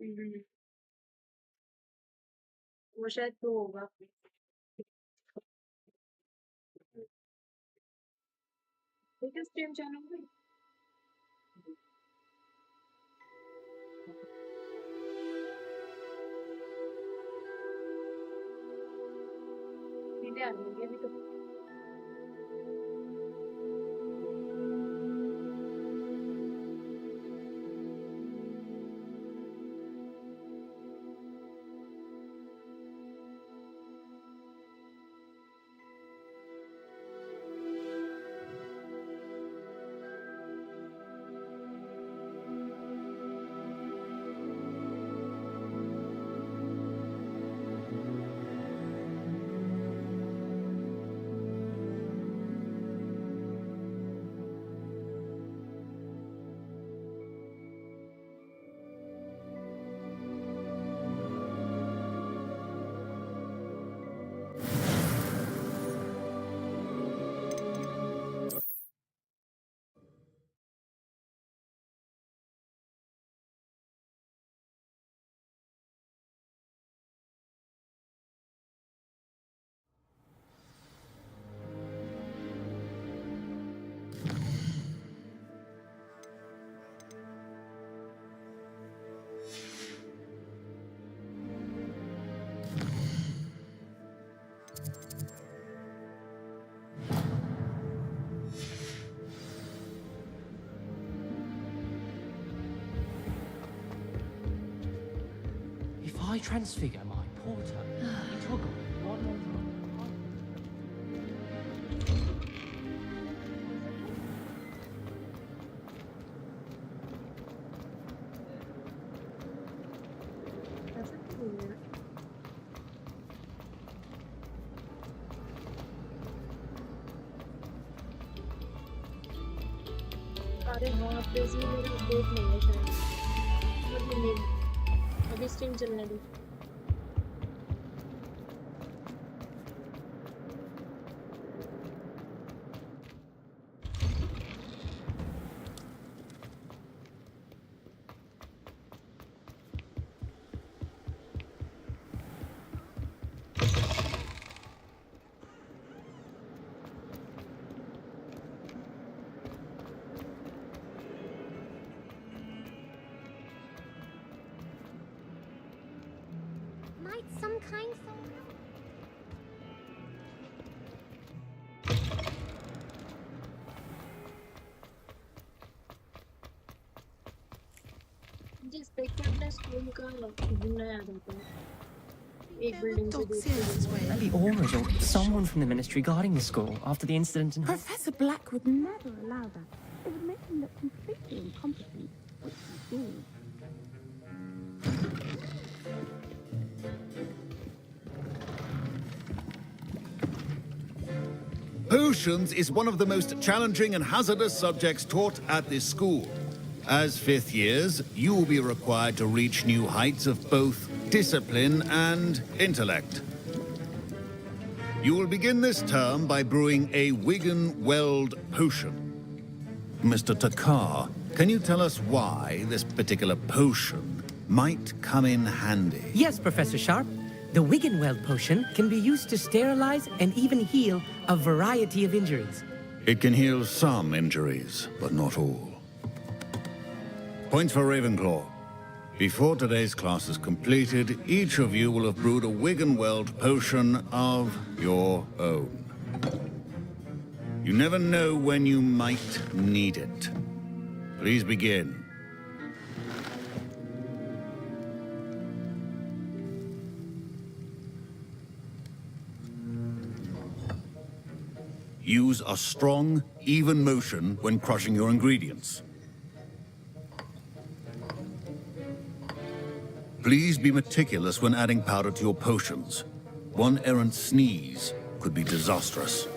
हम्म, वो शायद तो होगा। ठीक है, स्ट्रीम चालू हो गई। सीधे आ रही है अभी तो। If I transfigure my porter, toggle one more time. ऐसा क्यों हो रहा है? अरे हाँ, पेजी मेरा अपडेट नहीं है शायद। अभी नहीं, अभी स्ट्रीम चलने दो। Might some kind soul? जिस देख के अपने स्कूल का घूमना याद आता है। एक बिल्डिंग से Dog दूसरी Sears' building. way. Maybe Aurors or someone from the ministry guarding the school after the incident in Professor Black would never allow that. It would make him look completely incompetent, which he is. Potions is one of the most challenging and hazardous subjects taught at this school. As fifth years, you will be required to reach new heights of both discipline and intellect. You will begin this term by brewing a Wigan Weld potion. Mr. Takar, can you tell us why this particular potion might come in handy? Yes, Professor Sharp. The Wiggenweld potion can be used to sterilize and even heal a variety of injuries. It can heal some injuries, but not all. Points for Ravenclaw. Before today's class is completed, each of you will have brewed a Wiggenweld potion of your own. You never know when you might need it. Please begin. Use a strong, even motion when crushing your ingredients. Please be meticulous when adding powder to your potions. One errant sneeze could be disastrous.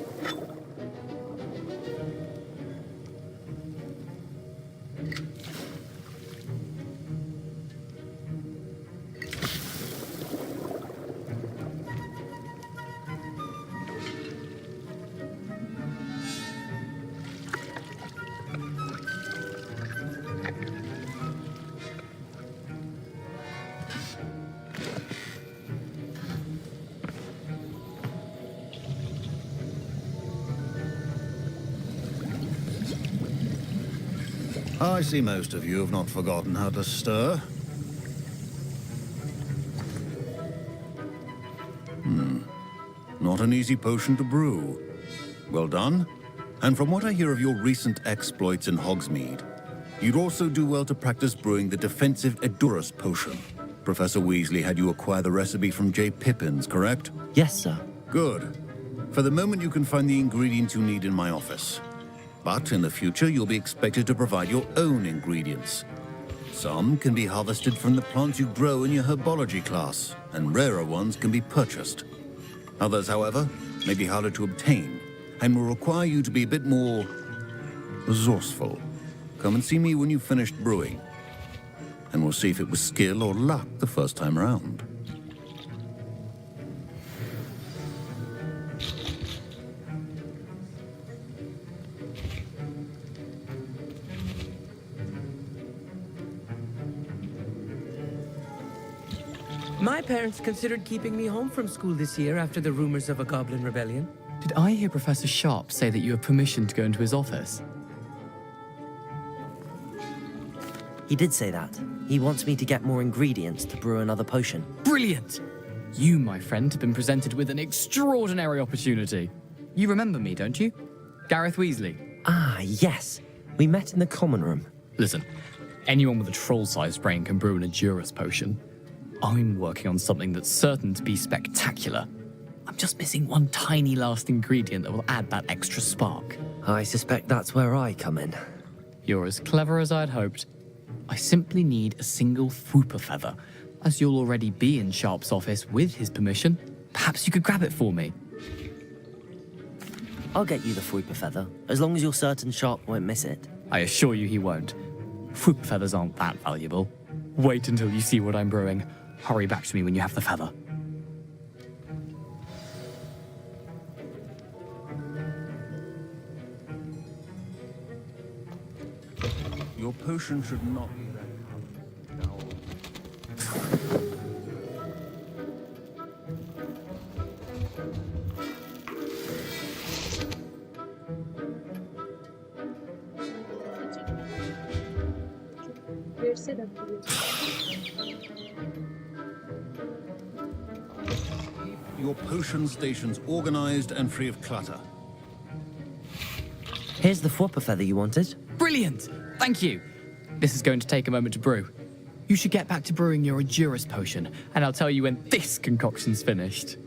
I see most of you have not forgotten how to stir. Not an easy potion to brew. Well done. And from what I hear of your recent exploits in Hogsmeade, you'd also do well to practice brewing the defensive Edurus potion. Professor Weasley had you acquire the recipe from J. Pippin's, correct? Yes, sir. Good. For the moment, you can find the ingredients you need in my office. But in the future, you'll be expected to provide your own ingredients. Some can be harvested from the plants you grow in your herbology class, and rarer ones can be purchased. Others, however, may be harder to obtain, and will require you to be a bit more resourceful. Come and see me when you've finished brewing, and we'll see if it was skill or luck the first time around. My parents considered keeping me home from school this year after the rumors of a goblin rebellion. Did I hear Professor Sharp say that you have permission to go into his office? He did say that. He wants me to get more ingredients to brew another potion. Brilliant! You, my friend, have been presented with an extraordinary opportunity. You remember me, don't you? Gareth Weasley. Ah, yes. We met in the common room. Listen, anyone with a troll-sized brain can brew an Edurus potion. I'm working on something that's certain to be spectacular. I'm just missing one tiny last ingredient that will add that extra spark. I suspect that's where I come in. You're as clever as I'd hoped. I simply need a single Fwooper feather. As you'll already be in Sharp's office with his permission, perhaps you could grab it for me. I'll get you the Fwooper feather, as long as you're certain Sharp won't miss it. I assure you he won't. Fwooper feathers aren't that valuable. Wait until you see what I'm brewing. Hurry back to me when you have the feather. Your potion should not be that color. देर से रख दिया Your potion stations organized and free of clutter. Here's the Fwooper feather you wanted. Brilliant! Thank you. This is going to take a moment to brew. You should get back to brewing your Edurus potion, and I'll tell you when this concoction's finished.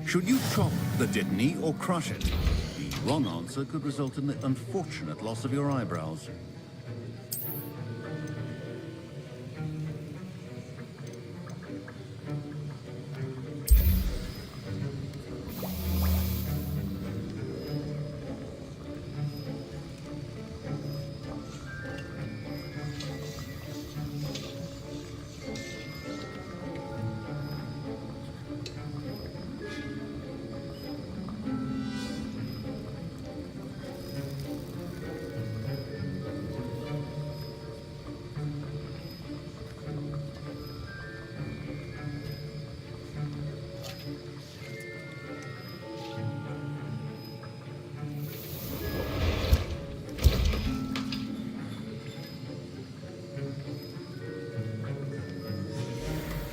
Should you chop the Dittany or crush it? The wrong answer could result in the unfortunate loss of your eyebrows.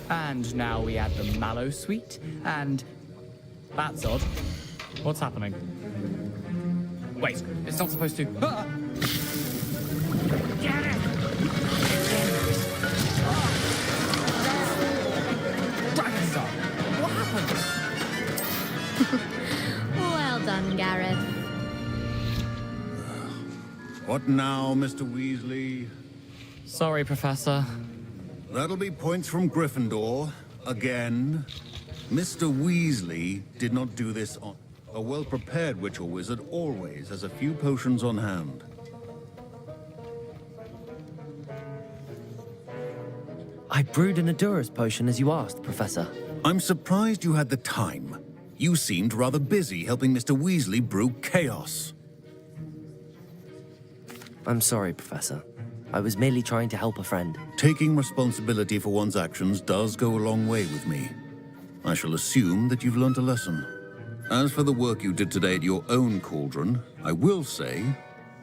And now we add the mallow sweet, and... That's odd. What's happening? Wait, it's not supposed to... Ah! Get it! Dragonstar! What happened? Well done, Gareth. What now, Mr. Weasley? Sorry, Professor. That'll be points from Gryffindor. Again. Mr. Weasley did not do this on... A well-prepared witch or wizard always has a few potions on hand. I brewed an Edurus potion as you asked, Professor. I'm surprised you had the time. You seemed rather busy helping Mr. Weasley brew chaos. I'm sorry, Professor. I was merely trying to help a friend. Taking responsibility for one's actions does go a long way with me. I shall assume that you've learnt a lesson. As for the work you did today at your own cauldron, I will say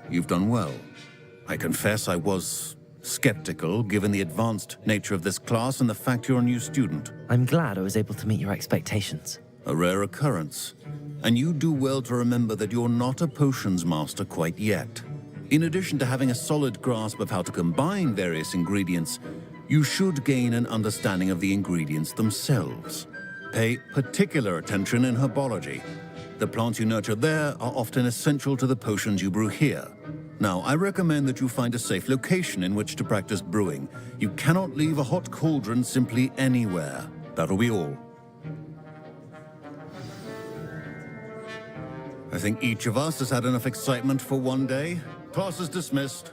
you've done well. I confess I was skeptical, given the advanced nature of this class and the fact you're a new student. I'm glad I was able to meet your expectations. A rare occurrence. And you do well to remember that you're not a potions master quite yet. In addition to having a solid grasp of how to combine various ingredients, you should gain an understanding of the ingredients themselves. Pay particular attention in herbology. The plants you nurture there are often essential to the potions you brew here. Now, I recommend that you find a safe location in which to practice brewing. You cannot leave a hot cauldron simply anywhere. That'll be all. I think each of us has had enough excitement for one day. Class is dismissed.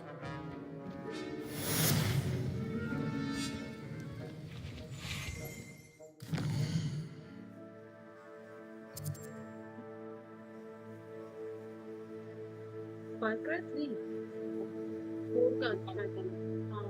Far Cry 3 4 का अच्छा था हाँ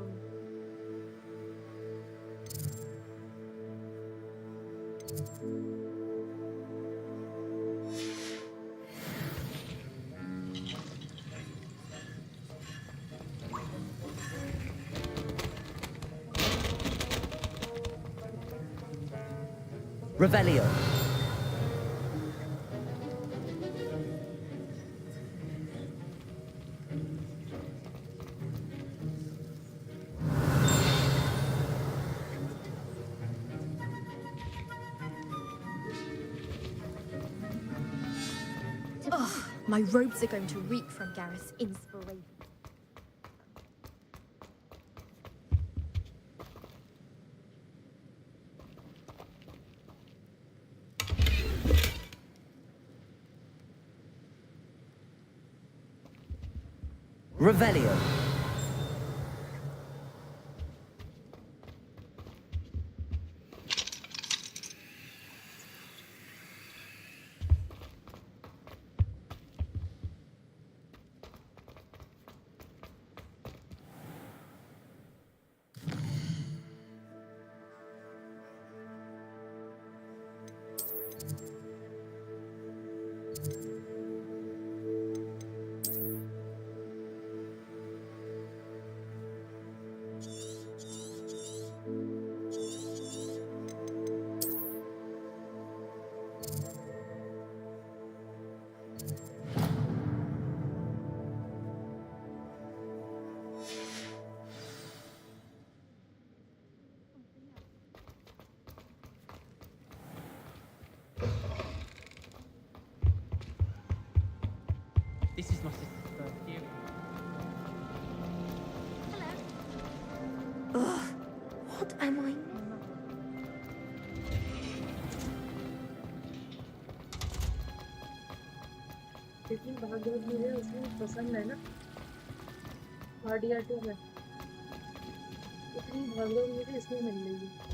Revelio. Ugh, my robes are going to reek from Gareth's inspiration. Revelio. This is my sister's first year. Ugh, what am I? लेकिन भागवत मुझे उसमें पसंद है ना हार्डिया 2 में इतनी भागवत मुझे इसमें मिल रही है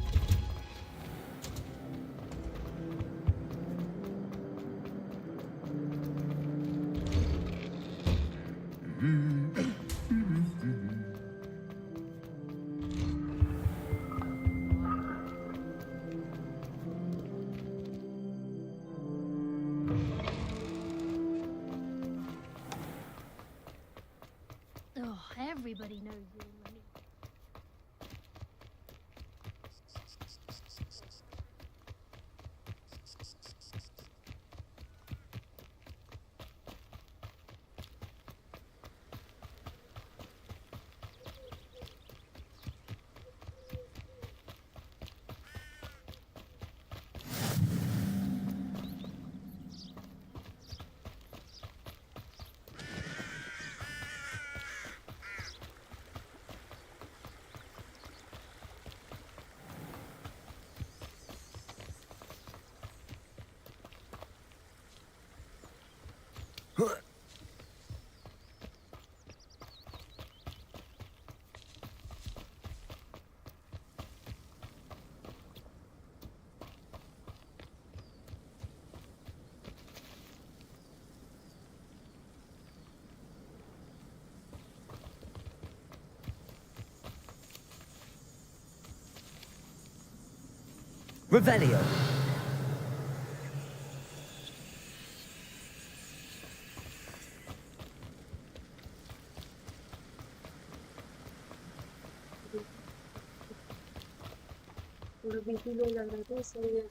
Oh, everybody knows you. Revelio. BP low लग रहा था इसलिए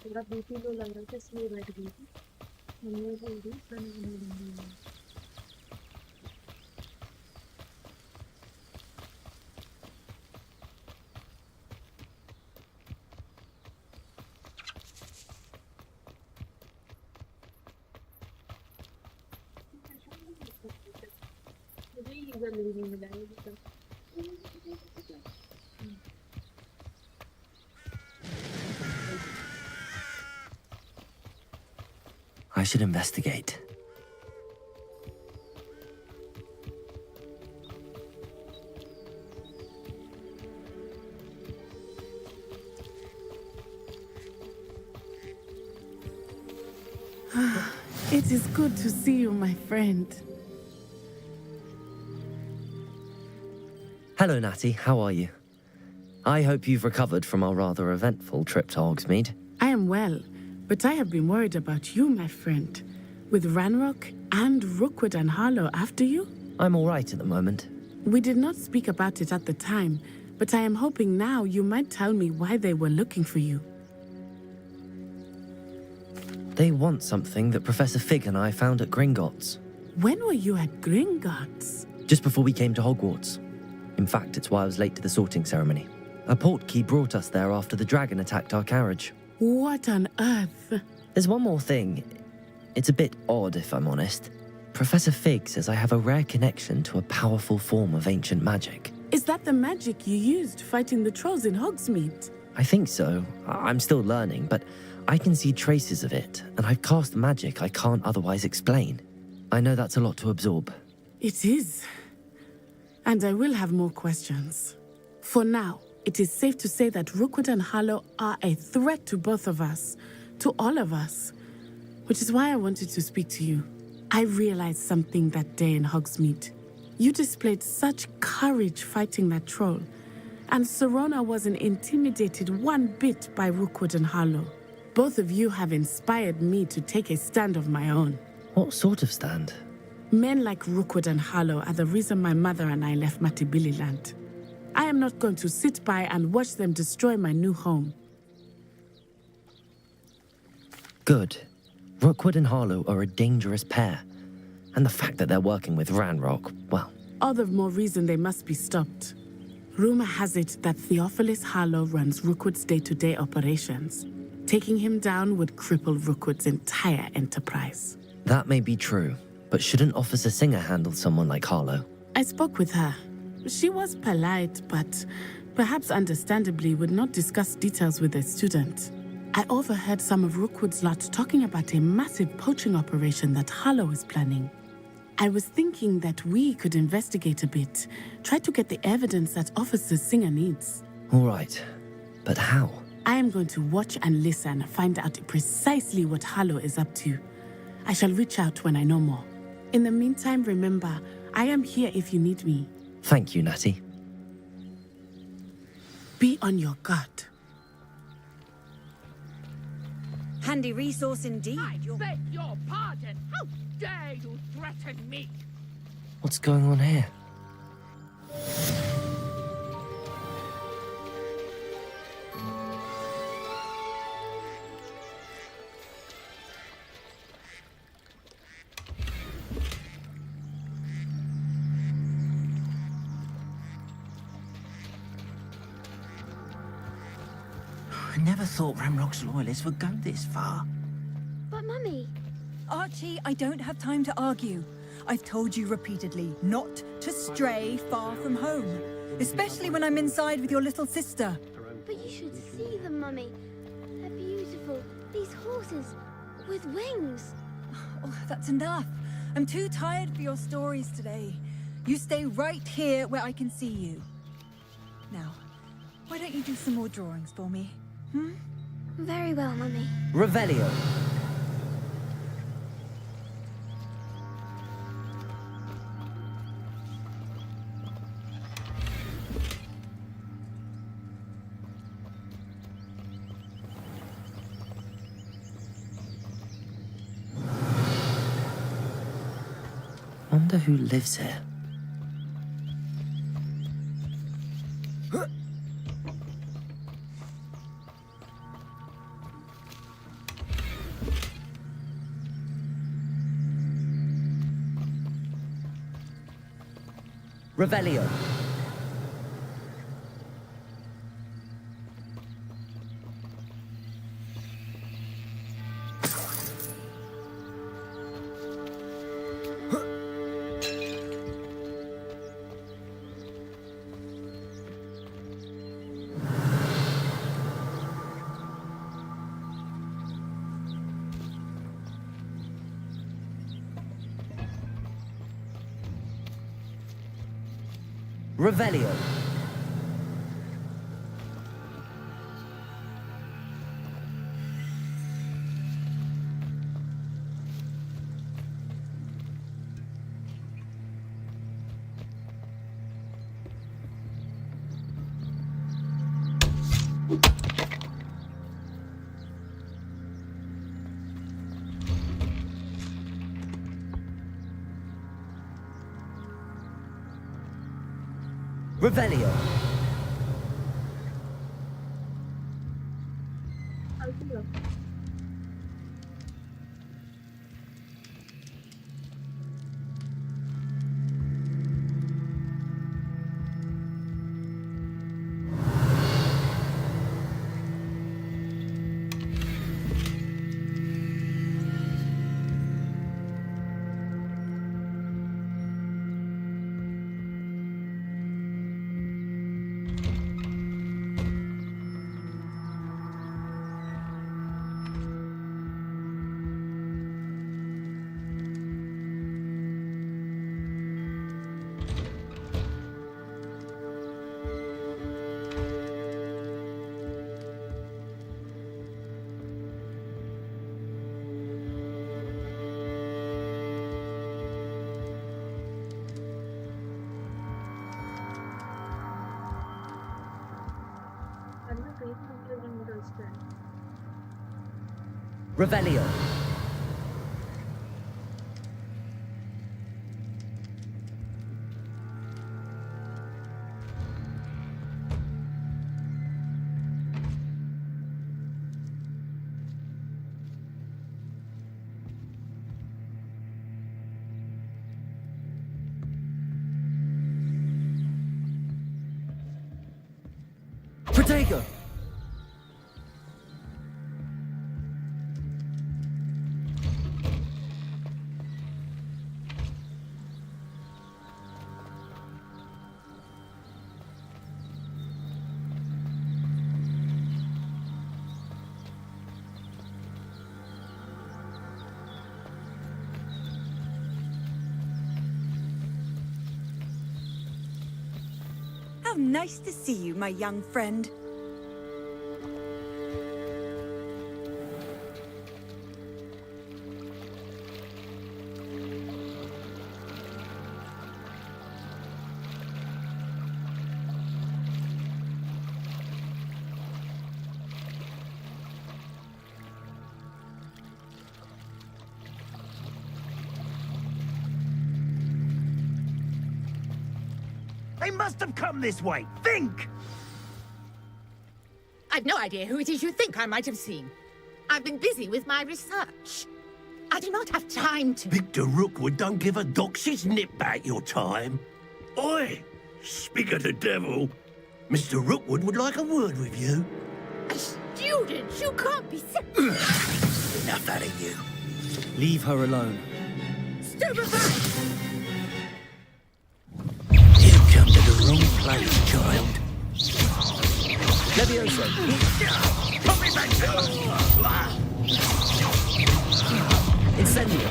थोड़ा बीपी लो लग रहा था इसलिए बैठ गई थी मम्मी को भी खाना बना मुझे ही जल्दी नहीं मिला है अभी तक। I should investigate. It is good to see you, my friend. Hello, Natty. How are you? I hope you've recovered from our rather eventful trip to Hogsmeade. I am well, but I have been worried about you, my friend. With Ranrock and Rookwood and Harlow after you? I'm all right at the moment. We did not speak about it at the time, but I am hoping now you might tell me why they were looking for you. They want something that Professor Fig and I found at Gringotts. When were you at Gringotts? Just before we came to Hogwarts. In fact, it's why I was late to the sorting ceremony. A portkey brought us there after the dragon attacked our carriage. What on earth? There's one more thing. It's a bit odd, if I'm honest. Professor Fig says I have a rare connection to a powerful form of ancient magic. Is that the magic you used fighting the trolls in Hogsmeade? I think so. I'm still learning, but I can see traces of it, and I've cast magic I can't otherwise explain. I know that's a lot to absorb. It is. And I will have more questions. For now, it is safe to say that Rookwood and Harlow are a threat to both of us, to all of us, which is why I wanted to speak to you. I realized something that day in Hogsmeade. You displayed such courage fighting that troll, and Serona wasn't intimidated one bit by Rookwood and Harlow. Both of you have inspired me to take a stand of my own. What sort of stand? Men like Rookwood and Harlow are the reason my mother and I left Matibili land. I am not going to sit by and watch them destroy my new home. Good. Rookwood and Harlow are a dangerous pair. And the fact that they're working with Ranrock, well... All the more reason they must be stopped. Rumor has it that Theophilus Harlow runs Rookwood's day-to-day operations. Taking him down would cripple Rookwood's entire enterprise. That may be true, but shouldn't Officer Singer handle someone like Harlow? I spoke with her. She was polite, but perhaps understandably would not discuss details with a student. I overheard some of Rookwood's lot talking about a massive poaching operation that Harlow is planning. I was thinking that we could investigate a bit, try to get the evidence that Officer Singer needs. All right, but how? I am going to watch and listen, find out precisely what Harlow is up to. I shall reach out when I know more. In the meantime, remember, I am here if you need me. Thank you, Natty. Be on your guard. Handy resource indeed. I beg your pardon. How dare you threaten me? What's going on here? I never thought Ramrock's loyalists would go this far. But Mummy... Archie, I don't have time to argue. I've told you repeatedly not to stray far from home, especially when I'm inside with your little sister. But you should see them, Mummy. They're beautiful. These horses with wings. Oh, that's enough. I'm too tired for your stories today. You stay right here where I can see you. Now, why don't you do some more drawings for me? Very well, Mummy. Revelio. Wonder who lives here. Revelio. Revelio. Revelio. Altura. I'm not going to understand. Revelio. Protego. How nice to see you, my young friend. They must have come this way. Think! I've no idea who it is you think I might have seen. I've been busy with my research. I do not have time to... Victor Rookwood don't give a doxy's nip back your time. Oi! Speak of the devil. Mr. Rookwood would like a word with you. A student? You can't be... Enough out of you. Leave her alone. Stupefy! You come to the wrong place, child. Levioso. Put me back down! Incendio.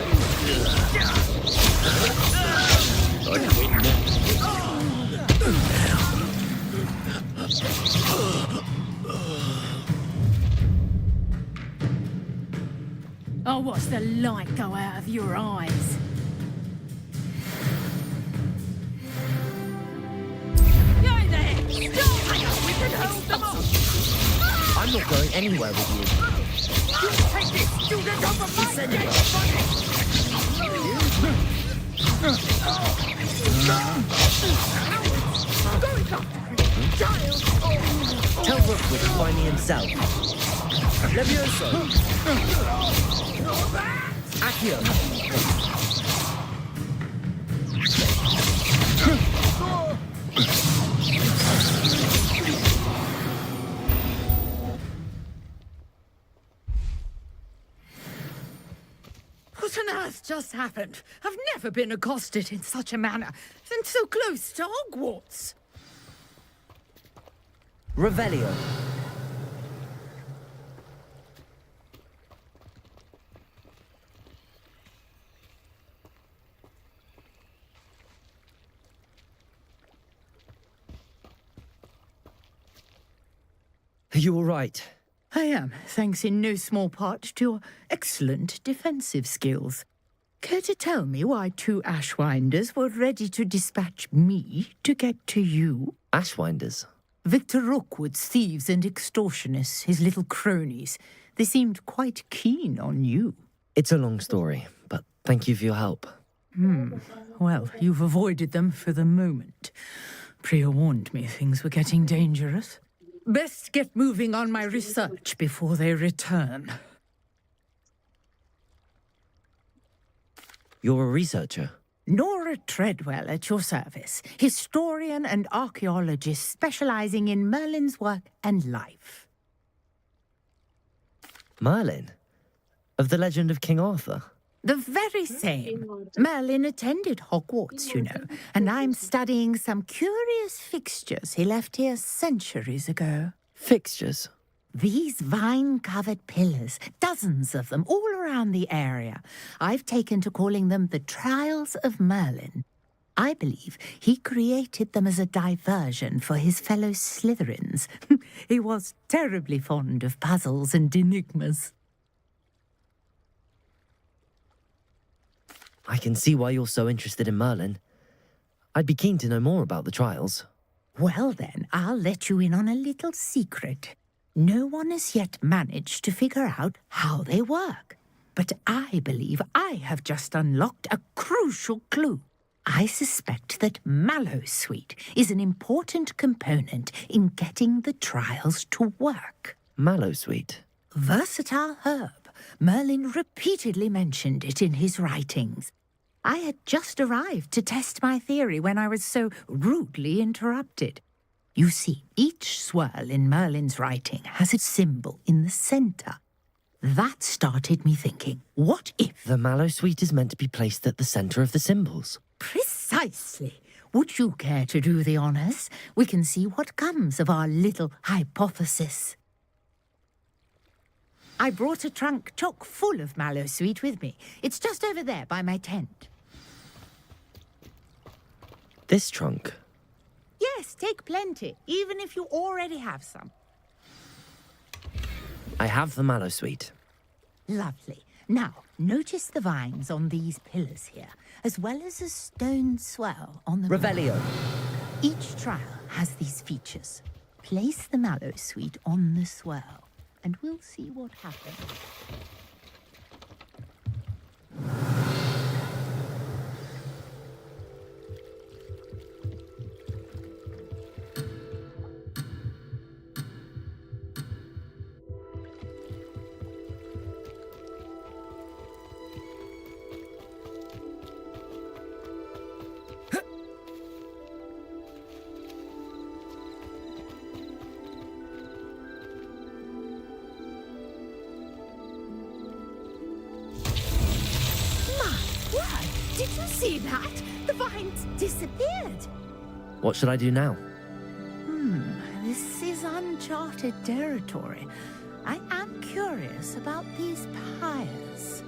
Oh, watch the light go out of your eyes. You're there! Stop! We can hold them off! I'm not going anywhere with you. You take this student over my dead Tell Rookwood to find me himself. Levioso. Accio. What on earth just happened? I've never been accosted in such a manner, and so close to Hogwarts. Revelio. Are you all right? I am, thanks in no small part to your excellent defensive skills. Care to tell me why 2 Ashwinders were ready to dispatch me to get to you? Ashwinders? Victor Rookwood's thieves and extortionists, his little cronies. They seemed quite keen on you. It's a long story, but thank you for your help. Well, you've avoided them for the moment. Priya warned me things were getting dangerous. Best get moving on my research before they return. You're a researcher? Nora Treadwell at your service, historian and archaeologist specializing in Merlin's work and life. Merlin? Of the legend of King Arthur? The very same. Merlin attended Hogwarts, you know, and I'm studying some curious fixtures he left here centuries ago. Fixtures? These vine-covered pillars, dozens of them, all around the area. I've taken to calling them the Trials of Merlin. I believe he created them as a diversion for his fellow Slytherins. He was terribly fond of puzzles and enigmas. I can see why you're so interested in Merlin. I'd be keen to know more about the trials. Well then, I'll let you in on a little secret. No one has yet managed to figure out how they work. But I believe I have just unlocked a crucial clue. I suspect that Mallowsweet is an important component in getting the trials to work. Mallowsweet? Versatile herb. Merlin repeatedly mentioned it in his writings. I had just arrived to test my theory when I was so rudely interrupted. You see, each swirl in Merlin's writing has a symbol in the centre. That started me thinking, what if... The Mallowsweet is meant to be placed at the centre of the symbols. Precisely. Would you care to do the honours? We can see what comes of our little hypothesis. I brought a trunk chock full of Mallowsweet with me. It's just over there by my tent. This trunk? Yes, take plenty, even if you already have some. I have the Mallowsweet. Lovely. Now, notice the vines on these pillars here, as well as a stone swell on the... Revelio. Each trial has these features. Place the Mallowsweet on the swell, and we'll see what happens. Did you see that? The vines disappeared. What should I do now? This is uncharted territory. I am curious about these pyres.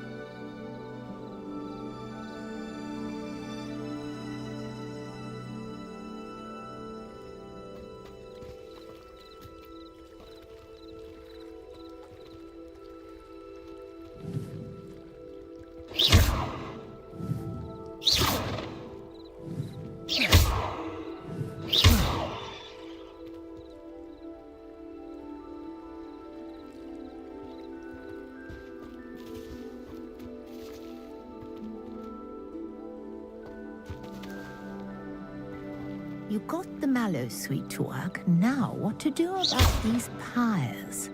You got the Mallowsweet to work. Now what to do about these pyres?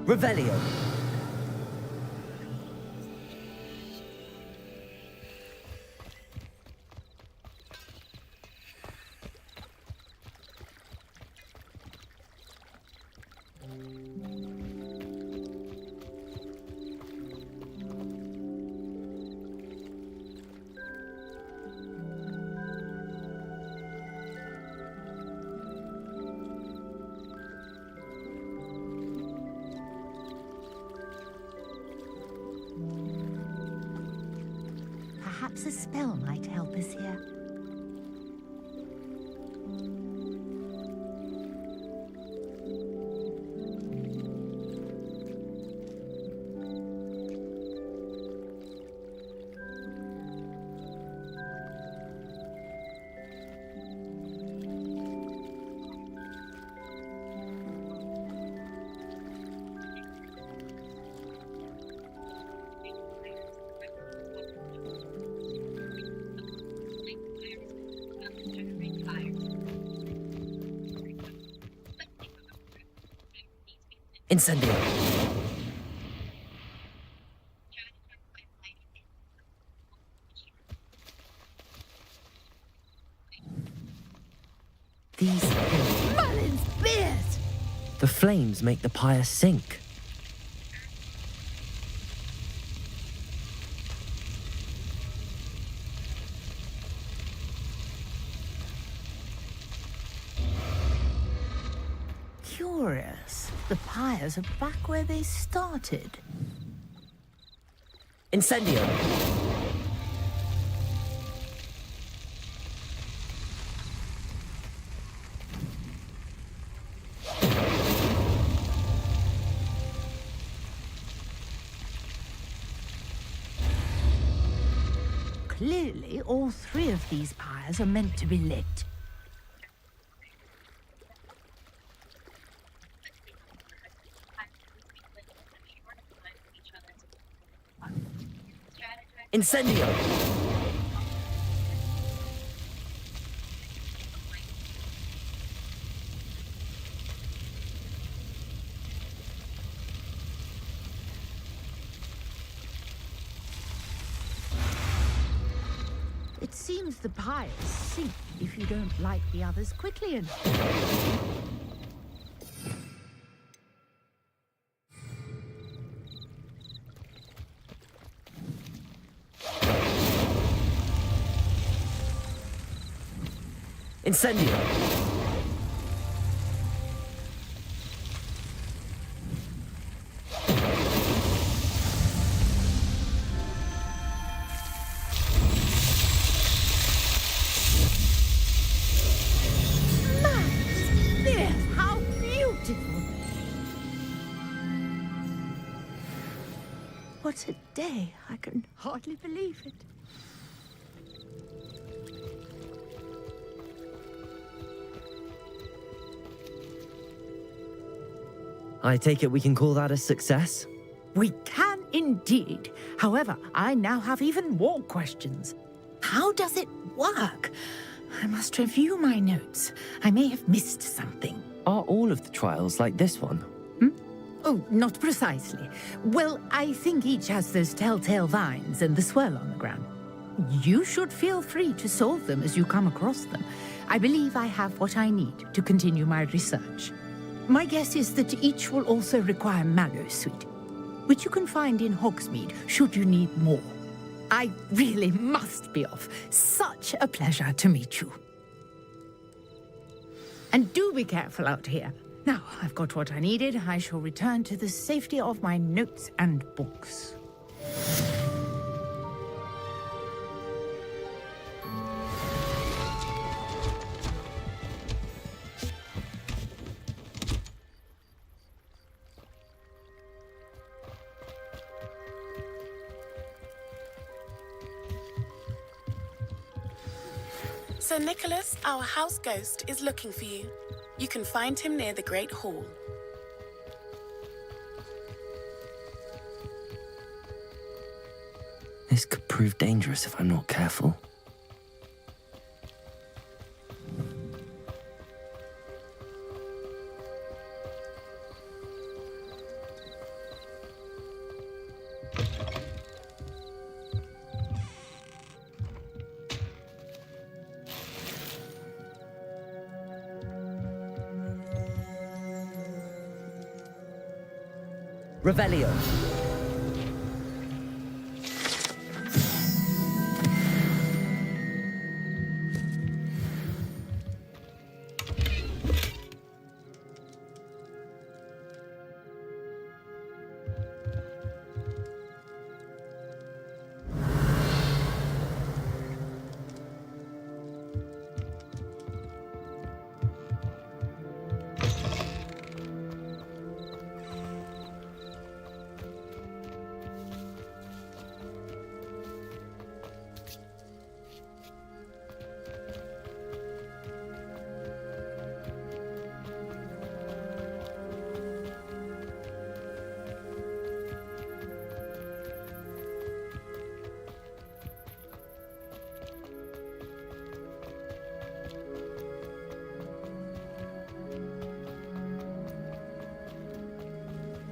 Revelio. Perhaps a spell might help us here. Incendio. These Merlin's beard! the flames make the pyre sink. Curious. The pyres are back where they started. Incendio. Clearly, all three of these pyres are meant to be lit. Incendio. It seems the pyres sink if you don't light the others quickly enough. Incendio. There, how beautiful! What a day! I can hardly believe it. I take it we can call that a success? We can indeed. However, I now have even more questions. How does it work? I must review my notes. I may have missed something. Are all of the trials like this one? Oh, not precisely. Well, I think each has those telltale vines and the swirl on the ground. You should feel free to solve them as you come across them. I believe I have what I need to continue my research. My guess is that each will also require Mallowsweet, which you can find in Hogsmeade should you need more. I really must be off. Such a pleasure to meet you. And do be careful out here. Now, I've got what I needed. I shall return to the safety of my notes and books. Sir Nicholas, our house ghost, is looking for you. You can find him near the Great Hall. This could prove dangerous if I'm not careful. Revelio.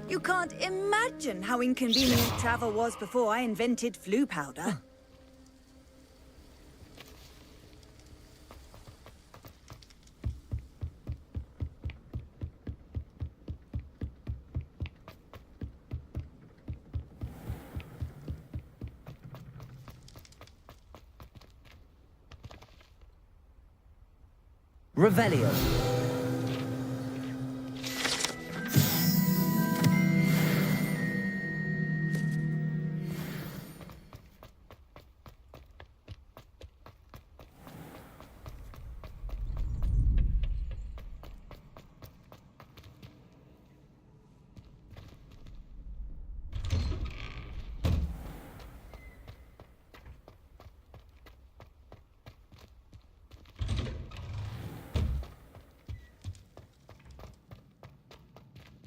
You can't imagine how inconvenient travel was before I invented flu powder. Revelio.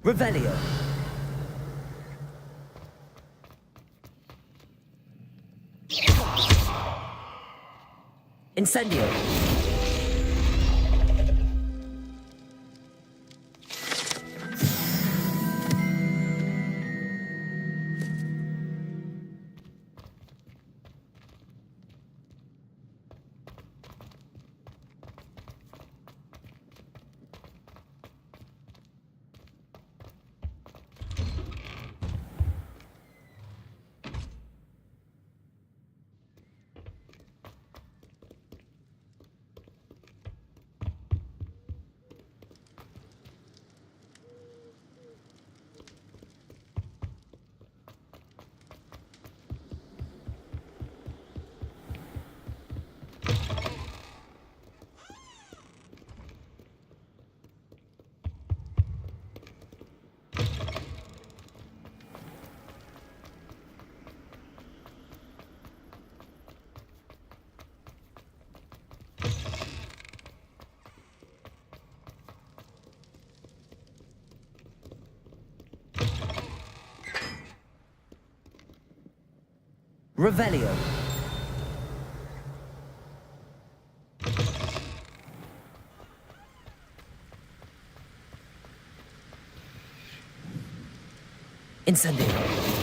Revelio. Incendio. Revelio. Incendio.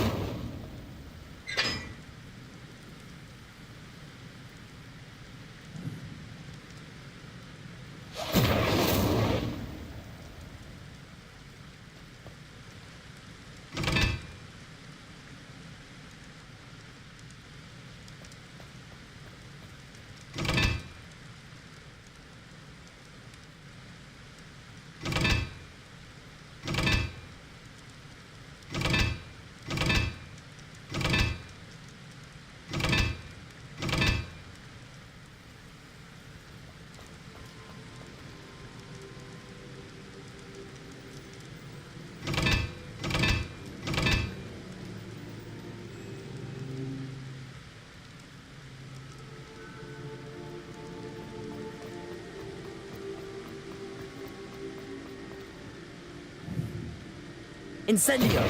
Incendio.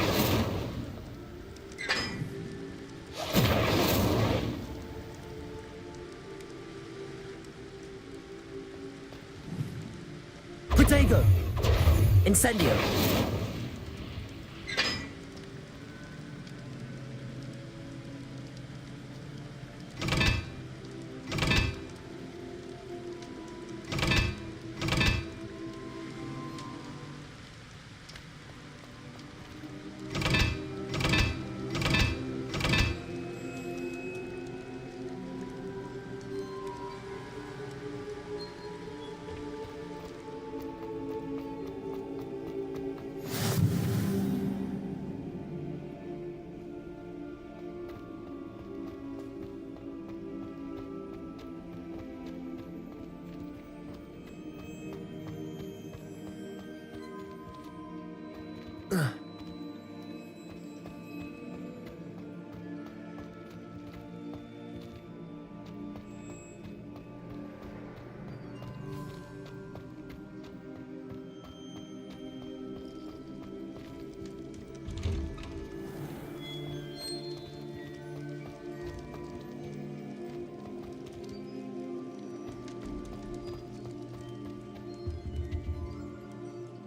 Protego. Incendio.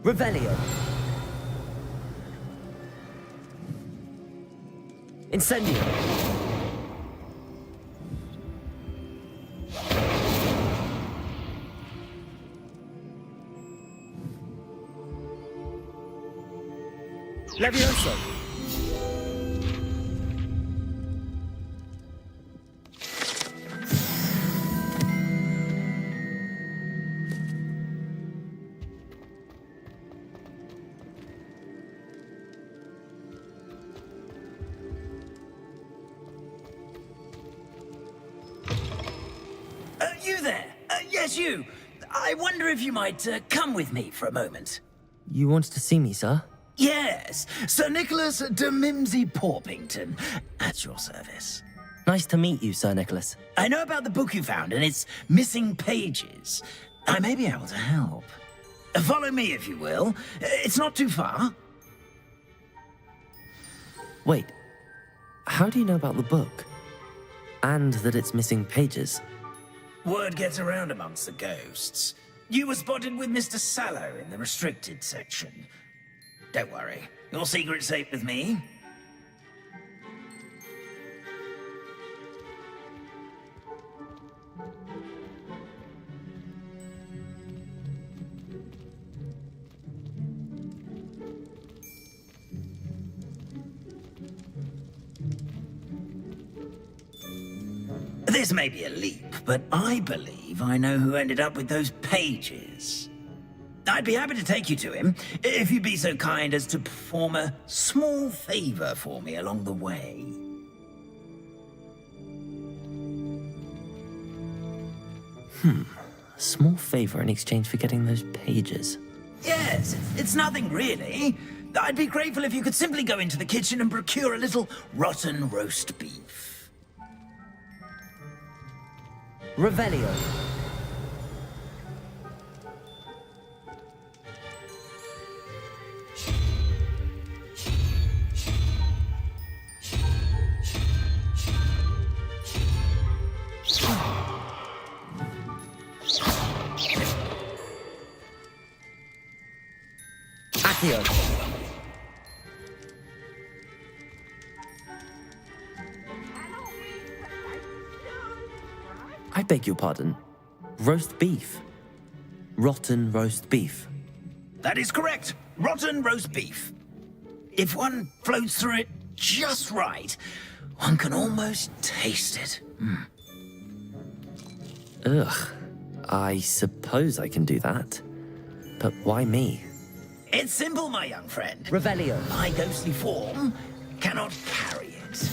Revelio. Incendio! Levioso! You there? Yes, you. I wonder if you might come with me for a moment. You wanted to see me, sir? Yes, Sir Nicholas de Mimsy Porpington, at your service. Nice to meet you, Sir Nicholas. I know about the book you found and its missing pages. I may be able to help. Follow me, if you will. It's not too far. Wait, how do you know about the book? And that it's missing pages? Word gets around amongst the ghosts. You were spotted with Mr. Sallow in the restricted section. Don't worry, your secret's safe with me. This may be a leap, but I believe I know who ended up with those pages. I'd be happy to take you to him, if you'd be so kind as to perform a small favor for me along the way. A small favor in exchange for getting those pages. Yes, it's nothing really. I'd be grateful if you could simply go into the kitchen and procure a little rotten roast beef. Revelio. Accio. I beg your pardon. Roast beef. Rotten roast beef. That is correct. Rotten roast beef. If one floats through it just right, one can almost taste it. Ugh. I suppose I can do that. But why me? It's simple, my young friend. Revelio. My ghostly form cannot carry it.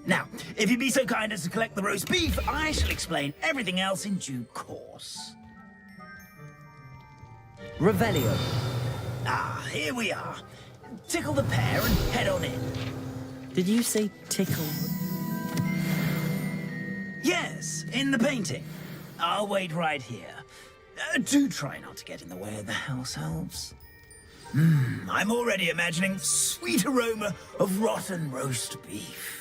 Now, if you'd be so kind as to collect the roast beef, I shall explain everything else in due course. Revelio. Ah, here we are. Tickle the pear and head on in. Did you say tickle? Yes, in the painting. I'll wait right here. Do try not to get in the way of the house elves. I'm already imagining sweet aroma of rotten roast beef.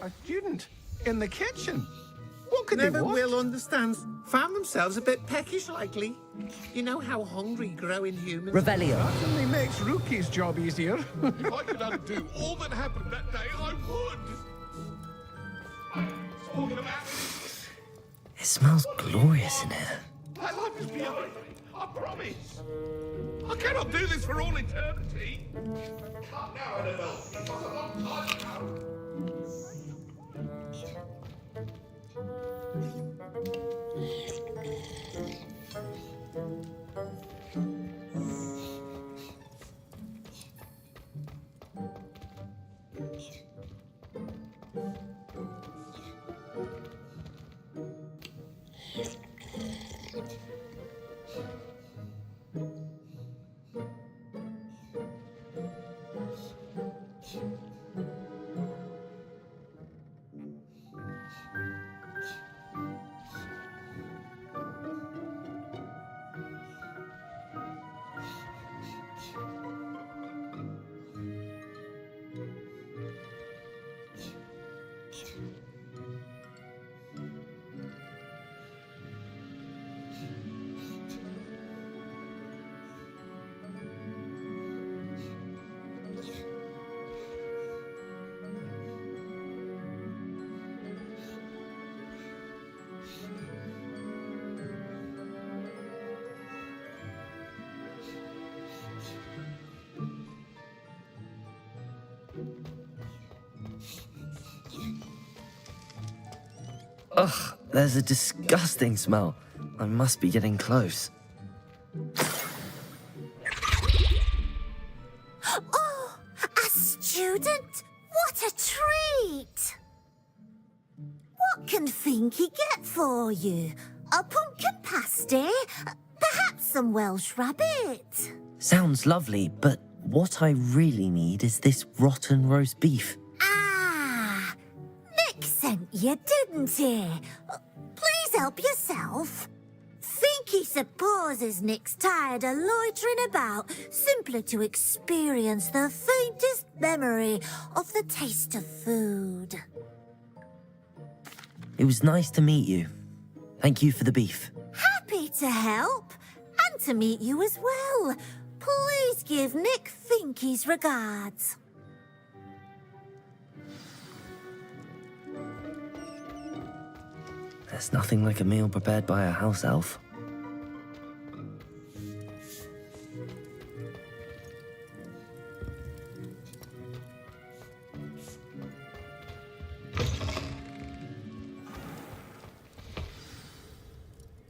A student in the kitchen. What could Never they want? will understand. Found themselves a bit peckish likely. You know how hungry growing humans Revelio. That only makes Rookie's job easier. If I could undo all that happened that day, I would. Talking about It smells glorious in here. my life is beyond me. I promise. I cannot do this for all eternity. Not now, Annabelle. It was a long time ago. Ugh, there's a disgusting smell. I must be getting close. Oh, a student? What a treat! What can Finky get for you? A pumpkin pasty? Perhaps some Welsh rabbit? Sounds lovely, but what I really need is this rotten roast beef. Ah, Nick sent you, didn't he? Please help yourself. Finky supposes Nick's tired of loitering about simply to experience the faintest memory of the taste of food. It was nice to meet you. Thank you for the beef. Happy to help, and to meet you as well. Please give Nick Finky's regards. There's nothing like a meal prepared by a house elf.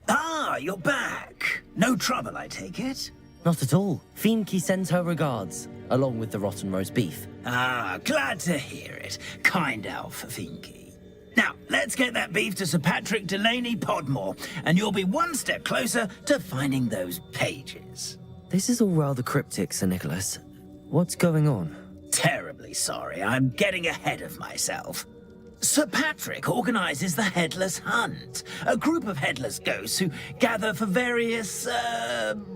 Ah, you're back. No trouble, I take it? Not at all. Finky sends her regards, along with the rotten roast beef. Ah, glad to hear it. Kind elf, Finky. Now, let's get that beef to Sir Patrick Delaney Podmore, and you'll be one step closer to finding those pages. This is all rather cryptic, Sir Nicholas. What's going on? Terribly sorry, I'm getting ahead of myself. Sir Patrick organises the Headless Hunt, a group of headless ghosts who gather for various,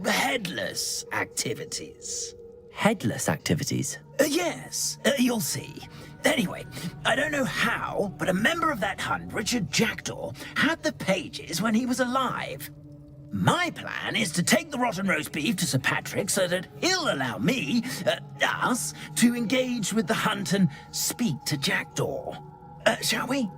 headless activities. Headless activities? Yes, you'll see. Anyway, I don't know how, but a member of that hunt, Richard Jackdaw, had the pages when he was alive. My plan is to take the rotten roast beef to Sir Patrick so that he'll allow me, us, to engage with the hunt and speak to Jackdaw. Shall we?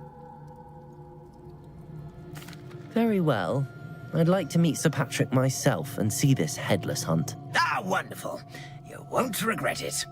Very well. I'd like to meet Sir Patrick myself and see this headless hunt. Ah, wonderful. You won't regret it.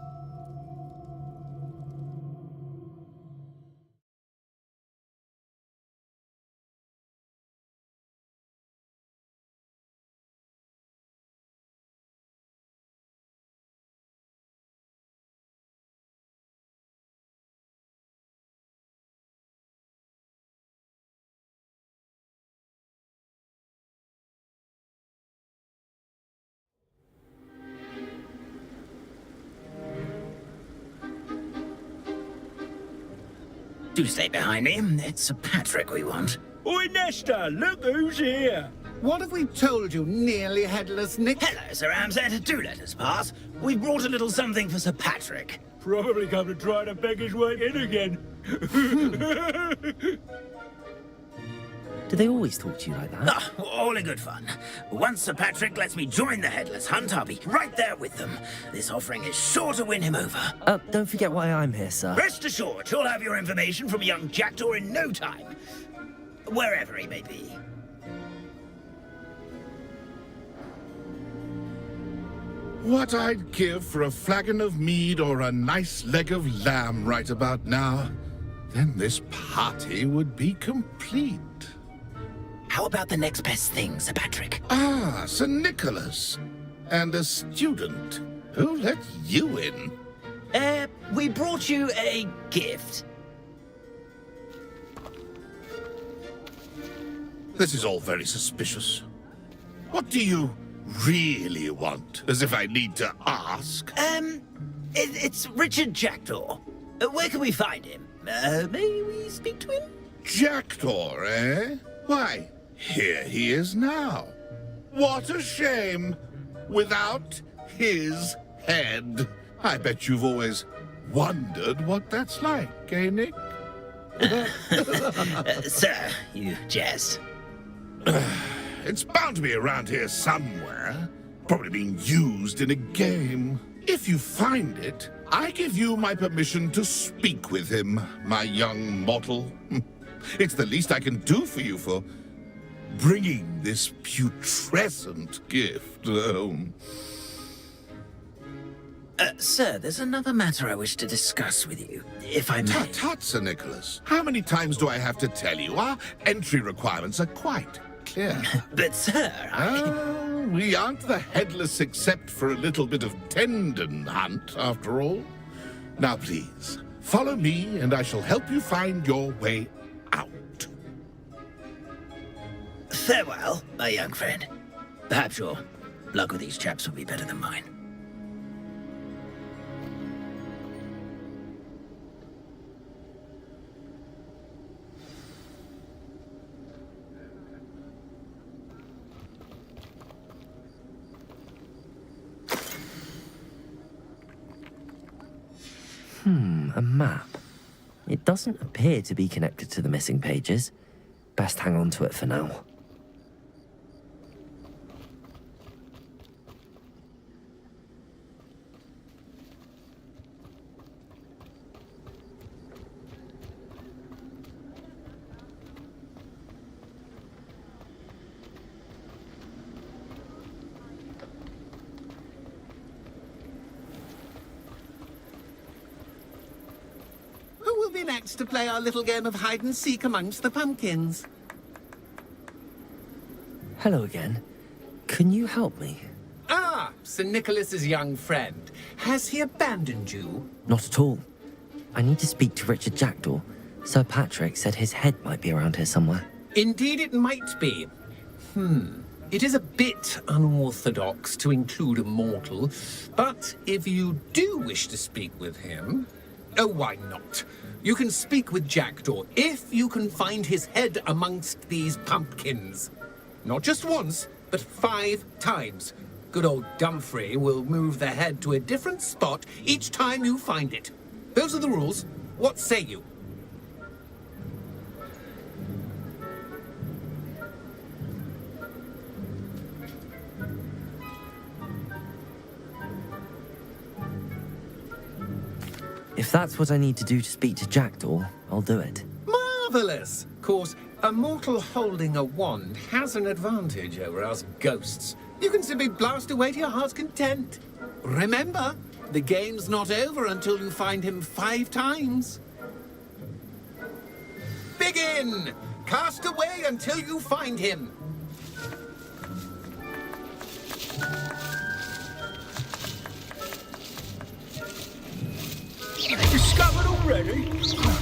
Do stay behind me. It's Sir Patrick we want. Oi, Nesta, look who's here. What have we told you, nearly headless Nick? Hello, Sir Ramsed. Do let us pass. We brought a little something for Sir Patrick. Probably come to try to beg his way in again. Do they always talk to you like that? Ah, all in good fun. Once Sir Patrick lets me join the Headless Hunt, I'll be right there with them. This offering is sure to win him over. Don't forget why I'm here, sir. Rest assured, you'll have your information from young Jackdaw in no time. Wherever he may be. What I'd give for a flagon of mead or a nice leg of lamb right about now. Then this party would be complete. How about the next best thing, Sir Patrick? Ah, Sir Nicholas. And a student. Who let you in? We brought you a gift. This is all very suspicious. What do you really want? As if I need to ask. It's Richard Jackdaw. Where can we find him? May we speak to him? Jackdaw, eh? Why, here he is now. What a shame. Without his head. I bet you've always wondered what that's like, eh, Nick? Sir, you jest. It's bound to be around here somewhere. Probably being used in a game. If you find it, I give you my permission to speak with him, my young mortal. It's the least I can do for you for bringing this putrescent gift home. Sir, there's another matter I wish to discuss with you, if I may. Tut, Sir Nicholas. How many times do I have to tell you? Our entry requirements are quite clear. But, sir, we aren't the headless except for a little bit of tendon hunt, after all. Now, please, follow me, and I shall help you find your way out. Farewell, my young friend. Perhaps your luck with these chaps will be better than mine. A map. It doesn't appear to be connected to the missing pages. Best hang on to it for now. Who will be next to play our little game of hide-and-seek amongst the pumpkins? Hello again. Can you help me? Ah, Sir Nicholas's young friend. Has he abandoned you? Not at all. I need to speak to Richard Jackdaw. Sir Patrick said his head might be around here somewhere. Indeed it might be. It is a bit unorthodox to include a mortal, but if you do wish to speak with him... Oh, why not? You can speak with Jackdaw if you can find his head amongst these pumpkins. Not just once, but 5 times. Good old Dumfrey will move the head to a different spot each time you find it. Those are the rules. What say you? If that's what I need to do to speak to Jackdaw, I'll do it. Marvellous! Of course, a mortal holding a wand has an advantage over us ghosts. You can simply blast away to your heart's content. Remember, the game's not over until you find him 5 times. Begin! Cast away until you find him. Discovered already?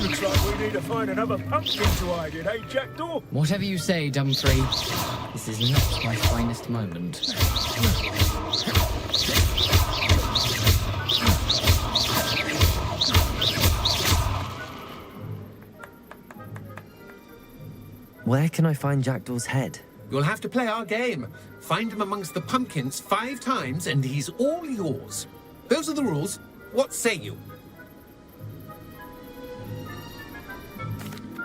Looks like we need to find another pumpkin to hide in, eh, Jackdaw? Whatever you say, Dumfrey. This is not my finest moment. Where can I find Jackdaw's head? You'll have to play our game. Find him amongst the pumpkins 5 times and he's all yours. Those are the rules. What say you?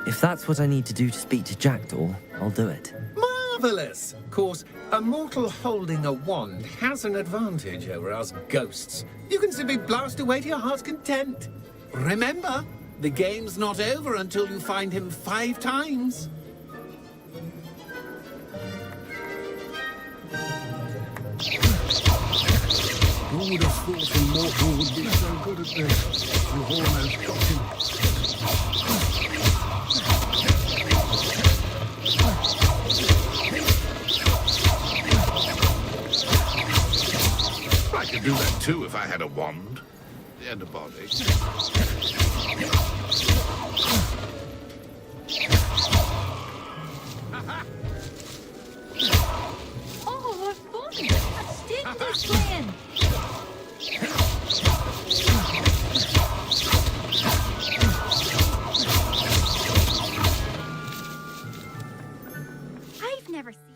If that's what I need to do to speak to Jackdaw, I'll do it. Marvellous! Of course, a mortal holding a wand has an advantage over us ghosts. You can simply blast away to your heart's content. Remember, the game's not over until you find him 5 times. Who would have thought a mortal would be so good at this? You've almost got him. I could do that too if I had a wand and a body. never see